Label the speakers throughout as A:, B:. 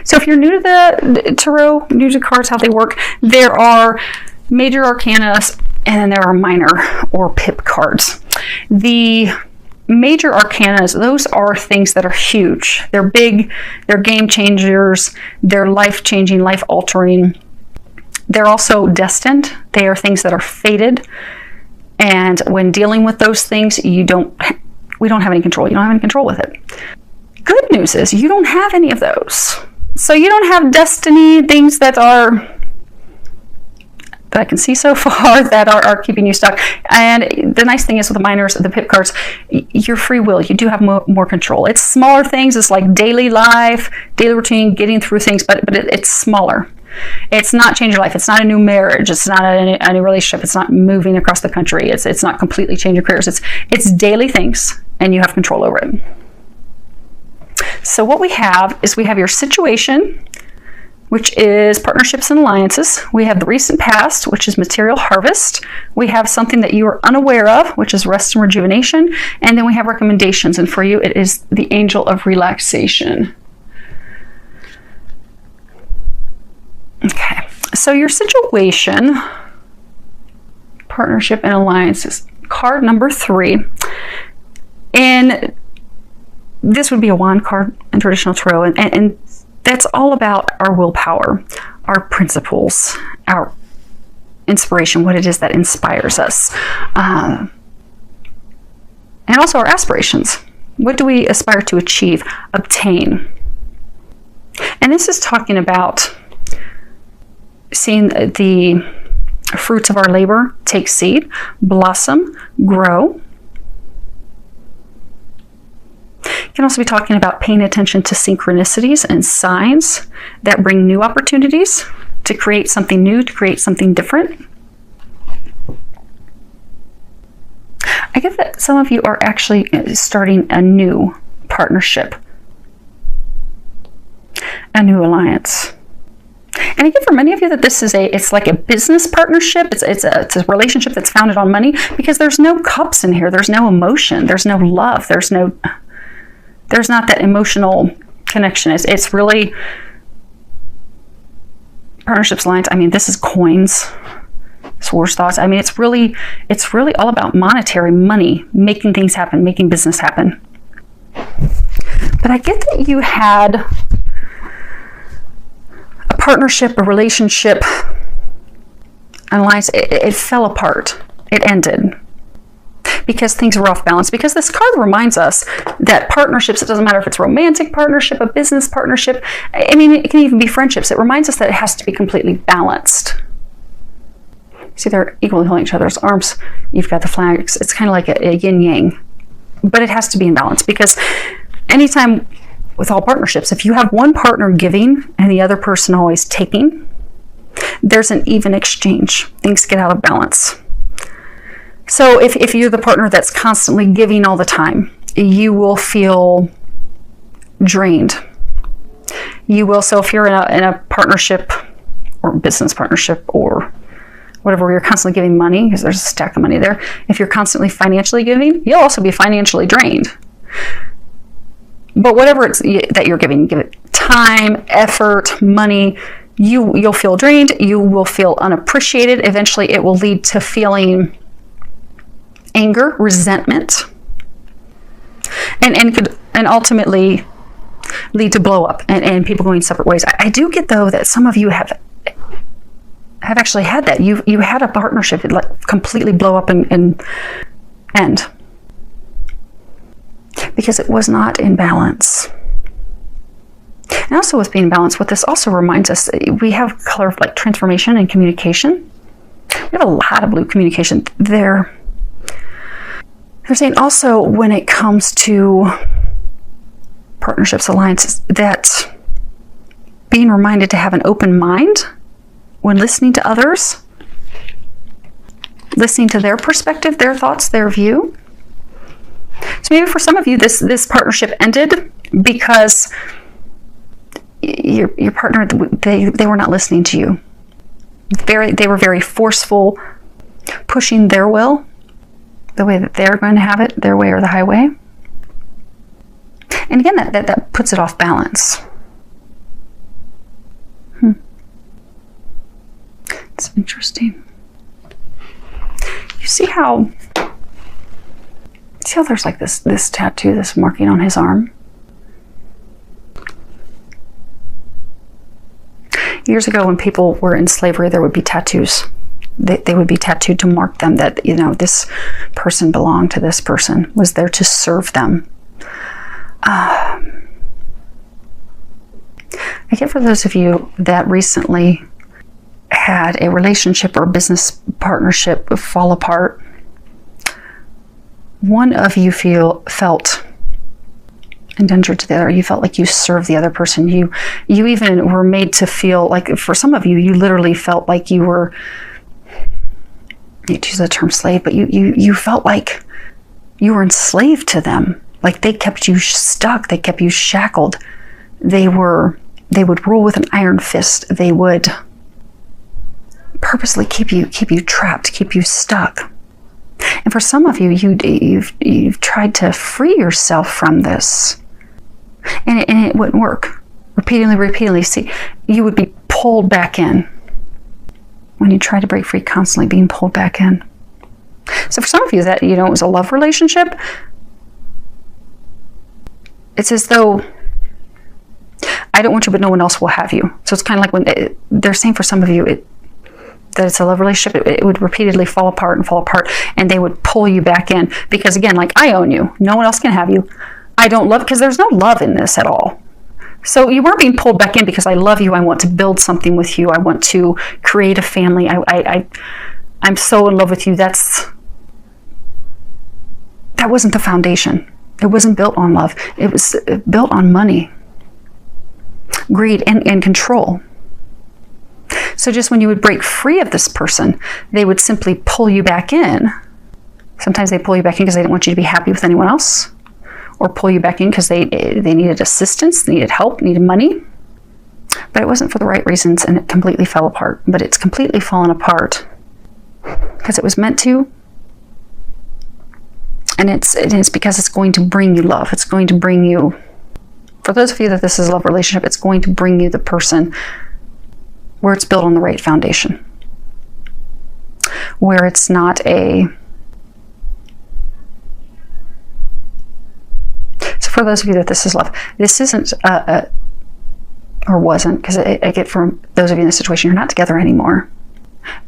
A: So if you're new to the tarot, new to cards, how they work, there are major arcana and then there are minor or pip cards. The major arcanas, those are things that are huge. They're big, they're game changers, they're life-changing, life-altering. They're also destined. They are things that are fated. And when dealing with those things, we don't have any control. You don't have any control with it. Good news is you don't have any of those. So you don't have destiny, things that I can see so far that are keeping you stuck. And the nice thing is with the minors, the pip cards, your free will, you do have more control. It's smaller things. It's like daily life, daily routine, getting through things, but it's smaller. It's not change your life. It's not a new marriage. It's not a new relationship. It's not moving across the country. It's not completely change your careers. It's daily things, and you have control over it. So what we have is we have your situation, which is partnerships and alliances. We have the recent past, which is material harvest. We have something that you are unaware of, which is rest and rejuvenation. And then we have recommendations. And for you, it is the angel of relaxation. Okay, so your situation, partnership and alliances, card number 3. And this would be a wand card in traditional tarot. And that's all about our willpower, our principles, our inspiration, what it is that inspires us. And also our aspirations. What do we aspire to achieve, obtain? And this is talking about seeing the fruits of our labor take seed, blossom, grow. It can also be talking about paying attention to synchronicities and signs that bring new opportunities to create something new, to create something different. I get that some of you are actually starting a new partnership, a new alliance. And I get for many of you that this is it's like a business partnership. It's a relationship that's founded on money, because there's no cups in here. There's no emotion. There's no love. There's not that emotional connection. It's really partnerships, alliance. I mean, this is coins, swords, thoughts. I mean, it's really all about monetary money, making things happen, making business happen. But I get that you had a partnership, a relationship, an alliance. It fell apart. It ended because things were off balance. Because this card reminds us that partnerships, it doesn't matter if it's a romantic partnership, a business partnership, I mean, it can even be friendships. It reminds us that it has to be completely balanced. See, they're equally holding each other's arms. You've got the flags. It's kind of like a yin-yang. But it has to be in balance, because anytime with all partnerships, if you have one partner giving and the other person always taking, there's an even exchange. Things get out of balance. So if you're the partner that's constantly giving all the time, you will feel drained. You will. So if you're in a partnership or business partnership or whatever, where you're constantly giving money, because there's a stack of money there, if you're constantly financially giving, you'll also be financially drained. But whatever it's that you're giving, you give it time, effort, money, you'll feel drained. You will feel unappreciated. Eventually, it will lead to feeling anger, resentment, and ultimately lead to blow up and people going separate ways. I do get, though, that some of you have actually had that. You had a partnership that like completely blow up and end because it was not in balance. And also with being balanced, what this also reminds us, we have color of like transformation and communication. We have a lot of blue communication there. They're saying also when it comes to partnerships, alliances, that being reminded to have an open mind when listening to others, listening to their perspective, their thoughts, their view. So maybe for some of you, this partnership ended because your partner, they were not listening to you. They were very forceful, pushing their will, the way that they're going to have it, their way or the highway. And again, that puts it off balance. interesting. You see how there's like this tattoo, this marking on his arm? Years ago, when people were in slavery, there would be tattoos. They would be tattooed to mark them that, this person belonged to this person, was there to serve them. Again, for those of you that recently had a relationship or business partnership fall apart, one of you felt indentured to the other. You felt like you served the other person. You even were made to feel like, for some of you, you literally felt like you were, you use the term slave, but you felt like you were enslaved to them. Like they kept you stuck. They kept you shackled. They would rule with an iron fist. They would purposely keep you trapped, keep you stuck. And for some of you, you've tried to free yourself from this, and it wouldn't work. Repeatedly, see, you would be pulled back in. When you try to break free, constantly being pulled back in. So for some of you, that, it was a love relationship. It's as though, I don't want you, but no one else will have you. So it's kind of like when they're saying for some of you that it's a love relationship, it would repeatedly fall apart, and they would pull you back in. Because again, like, I own you. No one else can have you. I don't love, because there's no love in this at all. So you weren't being pulled back in because I love you. I want to build something with you. I want to create a family. I'm so in love with you. That wasn't the foundation. It wasn't built on love. It was built on money, greed, and control. So just when you would break free of this person, they would simply pull you back in. Sometimes they pull you back in because they didn't want you to be happy with anyone else, or pull you back in because they needed assistance, needed help, needed money. But it wasn't for the right reasons, and it completely fell apart. But it's completely fallen apart because it was meant to. And it is because it's going to bring you love. It's going to bring you, for those of you that this is a love relationship, it's going to bring you the person where it's built on the right foundation, where it's not so for those of you that this is love, this isn't or wasn't, because I get from those of you in this situation, you're not together anymore.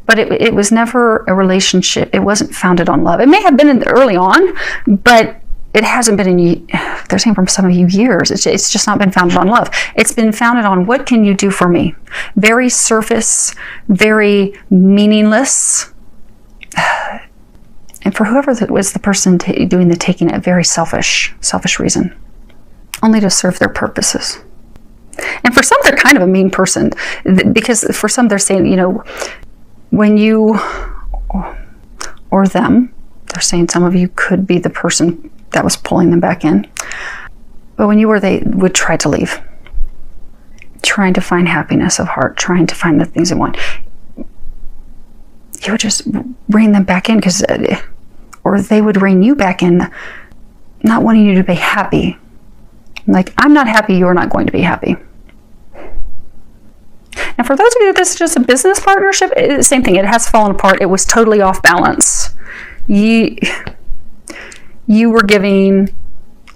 A: But it was never a relationship. It wasn't founded on love. It may have been early on, but it hasn't been in, they're saying from some of you, years. It's just not been founded on love. It's been founded on, what can you do for me? Very surface, very meaningless. And for whoever was the person doing the taking, a very selfish reason, only to serve their purposes. And for some, they're kind of a mean person, because for some, they're saying, when you, or them, they're saying some of you could be the person that was pulling them back in. But when you were, they would try to leave, trying to find happiness of heart, trying to find the things they want. You would just bring them back in, or they would rein you back in, not wanting you to be happy. Like, I'm not happy, you're not going to be happy. Now, for those of you that this is just a business partnership, same thing. It has fallen apart. It was totally off balance. You were giving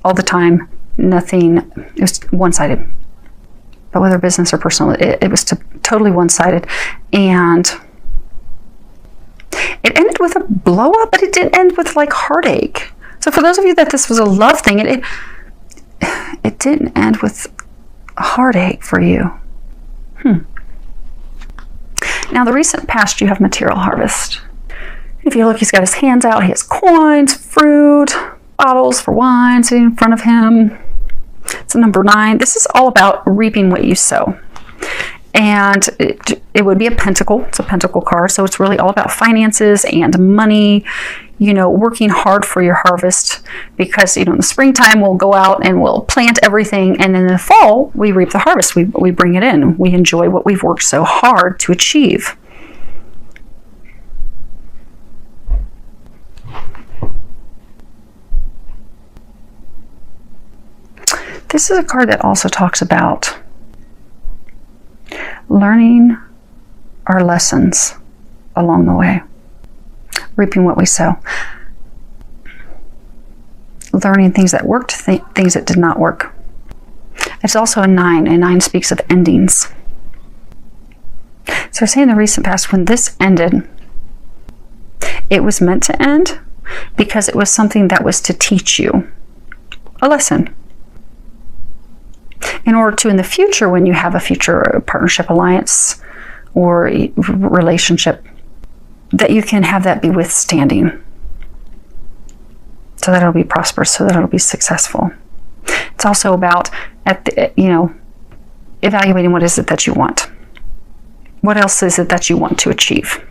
A: all the time, nothing. It was one-sided. But whether business or personal, it was totally one-sided. And it ended with a blow-up, but it didn't end with, like, heartache. So for those of you that this was a love thing, it didn't end with a heartache for you. Now, the recent past, you have material harvest. If you look, he's got his hands out. He has coins, fruit, bottles for wine sitting in front of him. It's a number 9. This is all about reaping what you sow. And it would be a pentacle. It's a pentacle card. So it's really all about finances and money, working hard for your harvest, because, in the springtime, we'll go out and we'll plant everything. And then in the fall, we reap the harvest. We bring it in. We enjoy what we've worked so hard to achieve. This is a card that also talks about learning our lessons along the way. Reaping what we sow. Learning things that worked, things that did not work. It's also a 9, and 9 speaks of endings. So we're saying in the recent past, when this ended, it was meant to end because it was something that was to teach you a lesson. In order to, in the future, when you have a future partnership, alliance, or relationship, that you can have that be withstanding, so that it'll be prosperous, so that it'll be successful. It's also about, evaluating what is it that you want. What else is it that you want to achieve?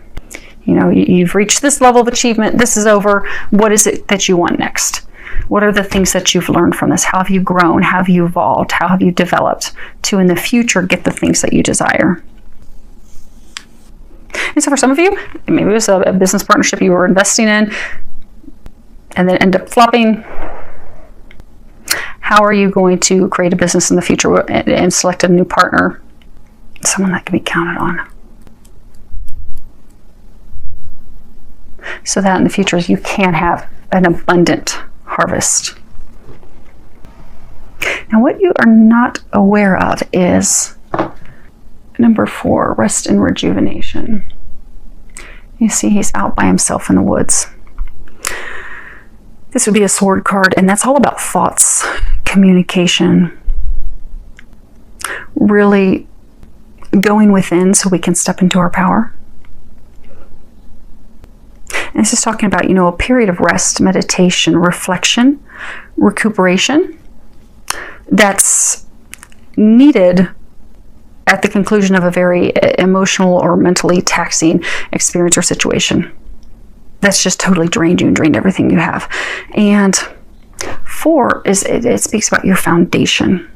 A: You've reached this level of achievement. This is over. What is it that you want next? What are the things that you've learned from this? How have you grown? How have you evolved? How have you developed to, in the future, get the things that you desire? And so for some of you, maybe it was a business partnership you were investing in and then end up flopping. How are you going to create a business in the future and select a new partner? Someone that can be counted on. So that in the future you can have an abundant harvest. Now, what you are not aware of is number 4, rest and rejuvenation. You see, he's out by himself in the woods. This would be a sword card, and that's all about thoughts, communication, really going within so we can step into our power. And this is talking about, a period of rest, meditation, reflection, recuperation that's needed at the conclusion of a very emotional or mentally taxing experience or situation. That's just totally drained you and drained everything you have. And 4 is, it speaks about your foundation.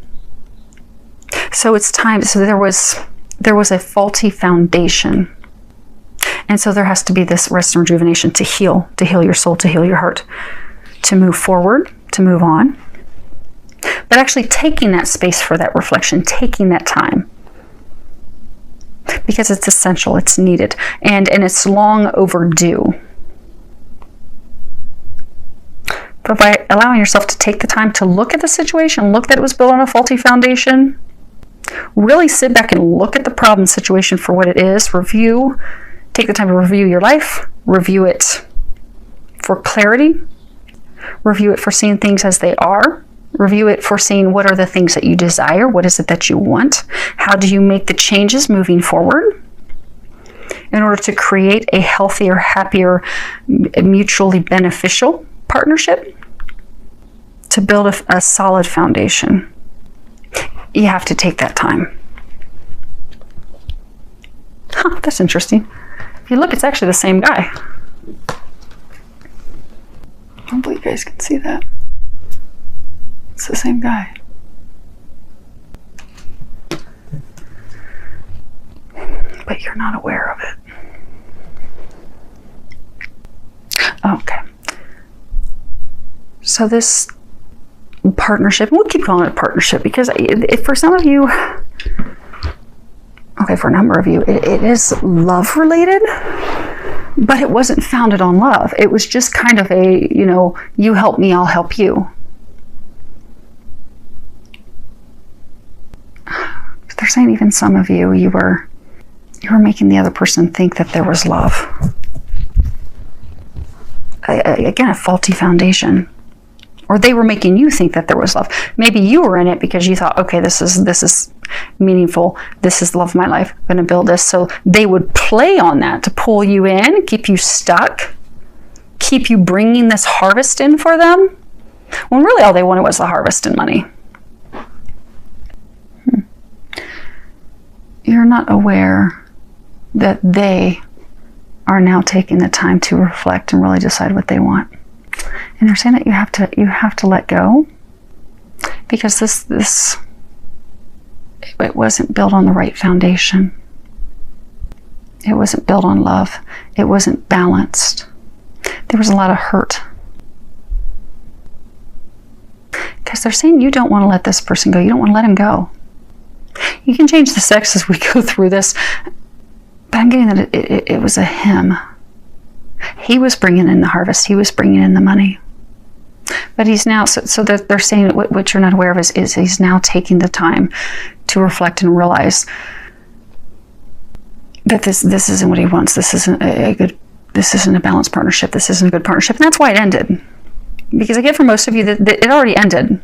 A: So it's time, so there was a faulty foundation. And so there has to be this rest and rejuvenation to heal your soul, to heal your heart, to move forward, to move on. But actually taking that space for that reflection, taking that time. Because it's essential, it's needed, and it's long overdue. But by allowing yourself to take the time to look at the situation, look that it was built on a faulty foundation, really sit back and look at the problem situation for what it is, review, take the time to review your life, review it for clarity, review it for seeing things as they are, review it for seeing what are the things that you desire, what is it that you want, how do you make the changes moving forward in order to create a healthier, happier, mutually beneficial partnership, to build a solid foundation. You have to take that time. That's interesting. If you look, it's actually the same guy. Hopefully you guys can see that. It's the same guy. But you're not aware of it. Okay. So this partnership, we'll keep calling it a partnership because if for some of you, okay, for a number of you, it is love related, but it wasn't founded on love. It was just kind of a, you help me, I'll help you. They're saying even some of you, you were making the other person think that there was love. Again, a faulty foundation. Or they were making you think that there was love. Maybe you were in it because you thought, okay, this is meaningful. This is the love of my life. I'm going to build this. So they would play on that to pull you in, keep you stuck, keep you bringing this harvest in for them, when really all they wanted was the harvest and money. You're not aware that they are now taking the time to reflect and really decide what they want. And they're saying that you have to let go, because this it wasn't built on the right foundation. It wasn't built on love. It wasn't balanced. There was a lot of hurt. Because they're saying you don't want to let this person go. You don't want to let him go. You can change the sex as we go through this, but I'm getting that it was a him. He was bringing in the harvest. He was bringing in the money. But he's now, so that they're saying what you're not aware of is he's now taking the time to reflect and realize that this isn't what he wants. This isn't this isn't a balanced partnership. This isn't a good partnership. And that's why it ended. Because I get for most of you that it already ended.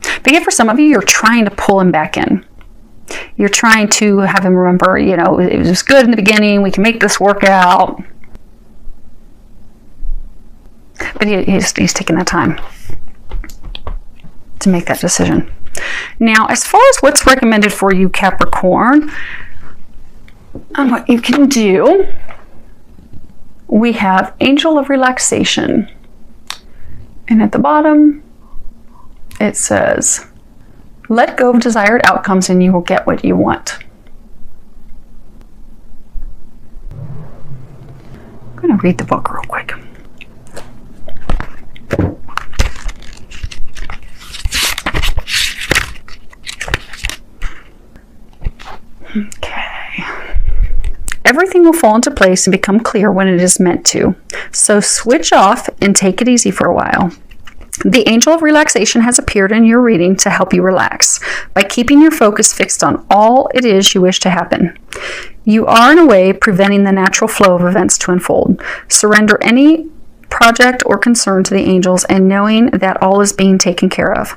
A: But yet for some of you, you're trying to pull him back in. You're trying to have him remember, it was good in the beginning. We can make this work out. But he's taking that time to make that decision. Now, as far as what's recommended for you, Capricorn, and what you can do, we have Angel of Relaxation. And at the bottom, it says, let go of desired outcomes and you will get what you want. I'm going to read the book real quick. Okay. Everything will fall into place and become clear when it is meant to. So switch off and take it easy for a while. The Angel of Relaxation has appeared in your reading to help you relax by keeping your focus fixed on all it is you wish to happen. You are, in a way, preventing the natural flow of events to unfold. Surrender any project or concern to the angels and knowing that all is being taken care of.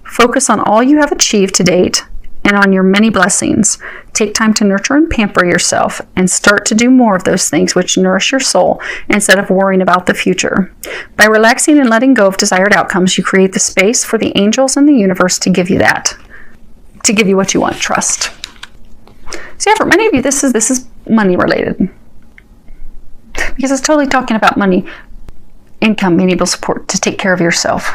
A: Focus on all you have achieved to date and on your many blessings. Take time to nurture and pamper yourself and start to do more of those things which nourish your soul instead of worrying about the future. By relaxing and letting go of desired outcomes, you create the space for the angels and the universe to give you that, to give you what you want. Trust. So yeah, for many of you, this is money related, because it's totally talking about money, income, being able to support, to take care of yourself.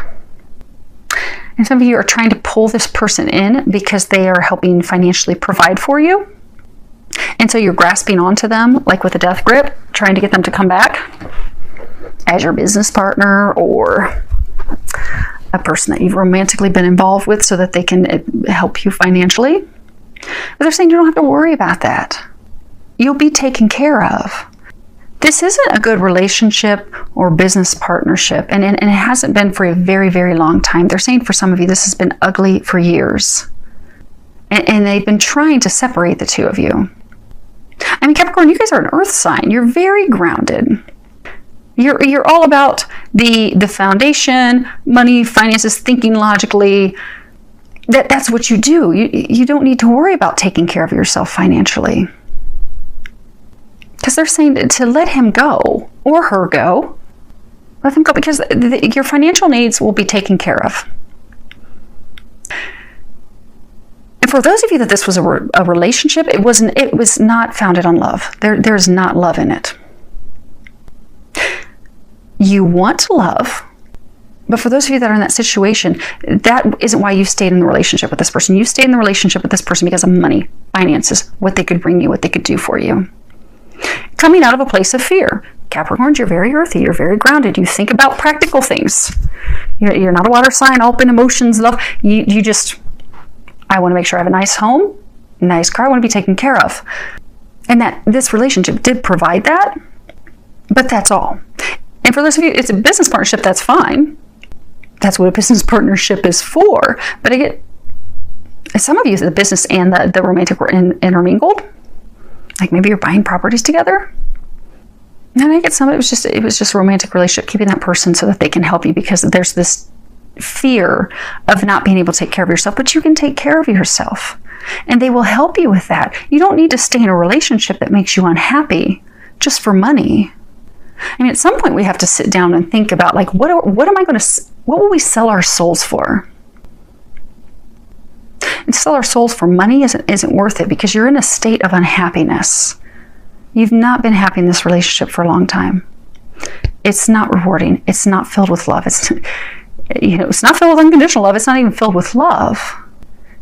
A: And some of you are trying to pull this person in because they are helping financially provide for you. And so you're grasping onto them, like with a death grip, trying to get them to come back as your business partner or a person that you've romantically been involved with so that they can help you financially. But they're saying you don't have to worry about that. You'll be taken care of. This isn't a good relationship or business partnership, and it hasn't been for a very, very long time. They're saying for some of you, this has been ugly for years. And they've been trying to separate the two of you. I mean, Capricorn, you guys are an earth sign. You're very grounded. You're all about the foundation, money, finances, thinking logically. That's what you do. You don't need to worry about taking care of yourself financially. Because they're saying to let him go, or her go. Let them go, because your financial needs will be taken care of. And for those of you that this was a relationship, it was not founded on love. There's not love in it. You want love, but for those of you that are in that situation, that isn't why you stayed in the relationship with this person. You stayed in the relationship with this person because of money, finances, what they could bring you, what they could do for you. Coming out of a place of fear. Capricorns, you're very earthy. You're very grounded. You think about practical things. You're not a water sign, open emotions, love. You just, I want to make sure I have a nice home, nice car. I want to be taken care of. And that this relationship did provide that, but that's all. And for those of you, it's a business partnership, that's fine. That's what a business partnership is for. But I get, some of you, the business and the romantic were intermingled. Like maybe you're buying properties together. And I get some of it was just a romantic relationship, keeping that person so that they can help you, because there's this fear of not being able to take care of yourself, but you can take care of yourself and they will help you with that. You don't need to stay in a relationship that makes you unhappy just for money. I mean, at some point we have to sit down and think about, like, what will we sell our souls for? And to sell our souls for money isn't worth it, because you're in a state of unhappiness. You've not been happy in this relationship for a long time. It's not rewarding. It's not filled with love. It's not filled with unconditional love. It's not even filled with love.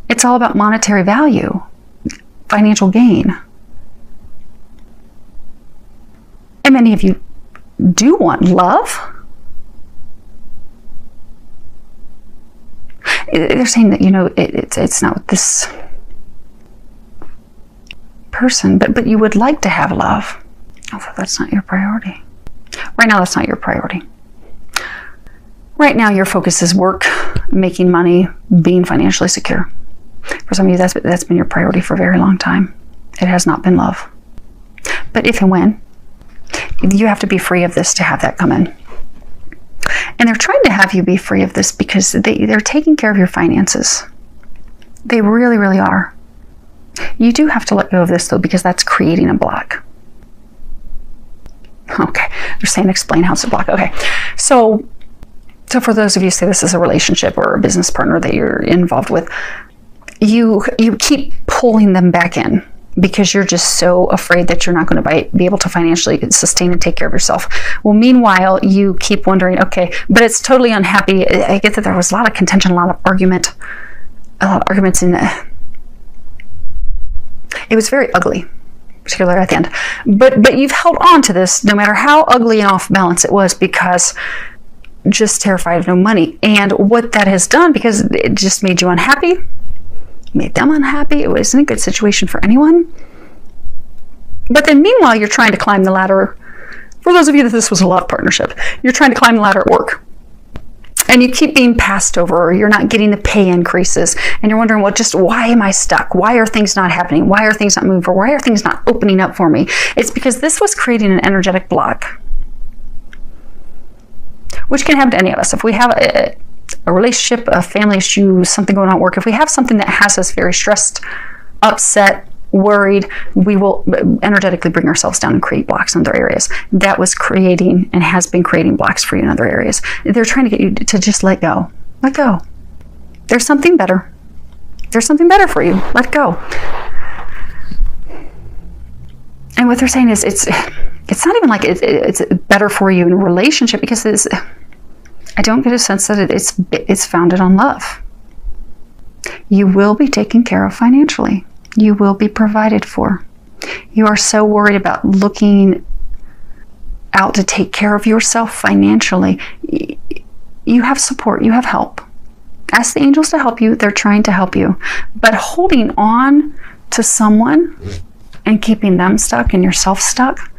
A: It's all about monetary value, financial gain. And many of you do want love. They're saying that, it's not what this person, but you would like to have love. Although that's not your priority. Right now, that's not your priority. Right now, your focus is work, making money, being financially secure. For some of you, that's been your priority for a very long time. It has not been love. But if and when, you have to be free of this to have that come in. And they're trying to have you be free of this because they're taking care of your finances. They really, really are. You do have to let go of this, though, because that's creating a block. Okay. They're saying explain how it's a block. Okay. So for those of you who say this is a relationship or a business partner that you're involved with, you keep pulling them back in because you're just so afraid that you're not going to be able to financially sustain and take care of yourself. Well, meanwhile, you keep wondering, okay, but it's totally unhappy. I get that there was a lot of contention, a lot of arguments in it was very ugly, particularly at the end. But you've held on to this no matter how ugly and off balance it was, because just terrified of no money. And what that has done, because it just made you unhappy, made them unhappy. It wasn't a good situation for anyone. But then meanwhile, you're trying to climb the ladder. For those of you that this was a love partnership, you're trying to climb the ladder at work. And you keep being passed over, or you're not getting the pay increases. And you're wondering, well, just why am I stuck? Why are things not happening? Why are things not moving forward? Why are things not opening up for me? It's because this was creating an energetic block, which can happen to any of us. If we have a relationship, a family issue, something going on at work, if we have something that has us very stressed, upset, worried, we will energetically bring ourselves down and create blocks in other areas. That was creating and has been creating blocks for you in other areas. They're trying to get you to just let go. Let go. There's something better. There's something better for you. Let go. And what they're saying is it's not even like it's better for you in a relationship, because I don't get a sense that it's founded on love. You will be taken care of financially. You will be provided for. You are so worried about looking out to take care of yourself financially. You have support. You have help. Ask the angels to help you. They're trying to help you. But holding on to someone and keeping them stuck and yourself stuck,